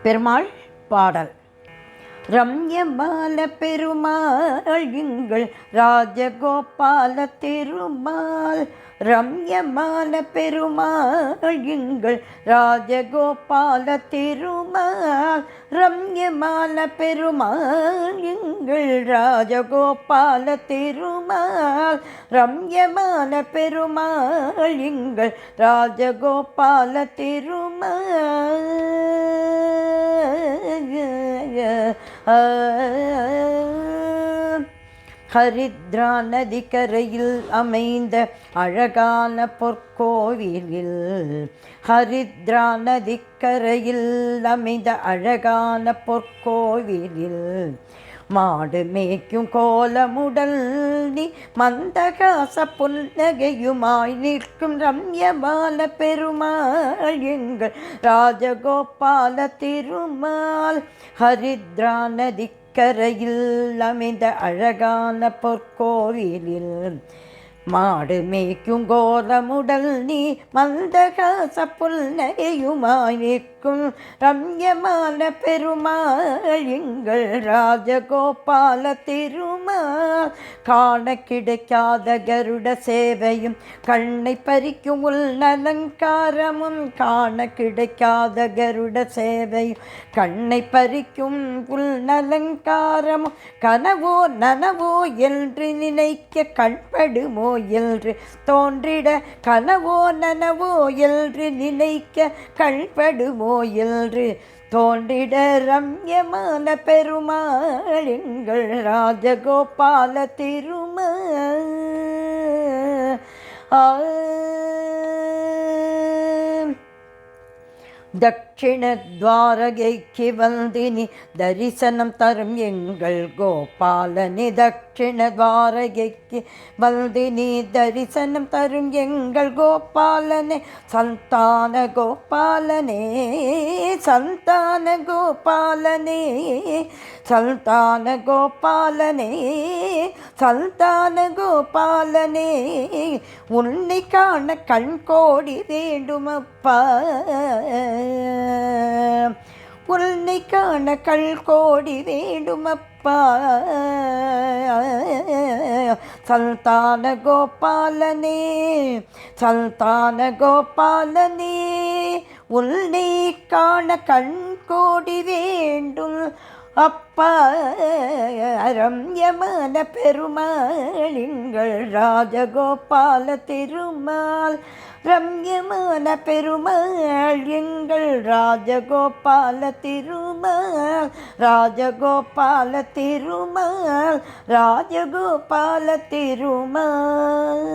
பெருமாள் பாடல். ரம்யமான பெருமாள் எங்கள் ராஜகோபால திருமால். ரம்யமான பெருமாள் எங்கள் ராஜகோபால திருமால். ரம்யமான பெருமாள் எங்கள் ராஜகோபால திருமால். ரம்யமான பெருமாள் எங்கள் ராஜகோபால திருமால். ஹரித்ரா நதிக்கரையில் அமைந்த அழகான பொற்கோவிலில். ஹரித்ரா நதிக்கரையில் அமைந்த அழகான பொற்கோவிலில் மாடு மேய்க்கும் கோலமுடல் நீ மந்தகாச புன்னகையுமாய் நிற்கும் ரம்யமான பெருமாள் எங்கள் ராஜகோபால திருமால். ஹரித்ரா நதிக்கரையில் அமைந்த அழகான பொற்கோவிலில் மாடு மேய்க்கும் கோலமுடல் நீ மந்தகாச புன்னகையுமாய் நிற்கும் ரம்யமான பெருமாள் எங்கள் ராஜகோபால திருமால். காண கிடைக்காத கருட சேவையும் கண்ணை பறிக்கும் உள்நலங்காரமும். காண கிடைக்காத கருட சேவையும் கண்ணை பறிக்கும் உள்நலங்காரமும். கனவோ நனவோ என்று நினைக்க கண்படுமோ என்று தோன்றிட. கனவோ நனவோ என்று நினைக்க கண்படுமோ என்று தோன்றிட ரம்யமான பெருமாள் எங்கள் ராஜகோபால திருமால். தட்சிண துவாரகைக்கு வந்தினி தரிசனம் தரும் எங்கள் கோபாலனே. தட்சிண துவாரகைக்கு வந்தினி தரிசனம் தரும் எங்கள் கோபாலனே. சந்தான கோபாலனே சந்தான கோபாலனே சந்தான கோபாலனே சந்தான கோபாலனே. உன்னை காண கண் கோடி வேண்டுமப்பா. உன்னை காண கண் கோடி வேண்டுமப்பா. சந்தான கோபாலனே சந்தான கோபாலனே. உன்னை காண கண் கோடி வேண்டும் அப்பா. ரம்யமான பெருமாள் எங்கள் ராஜகோபால திருமால். ரம்யமான பெருமாள் எங்கள் ராஜகோபால திருமால். ராஜகோபால திருமால் ராஜகோபால திருமால்.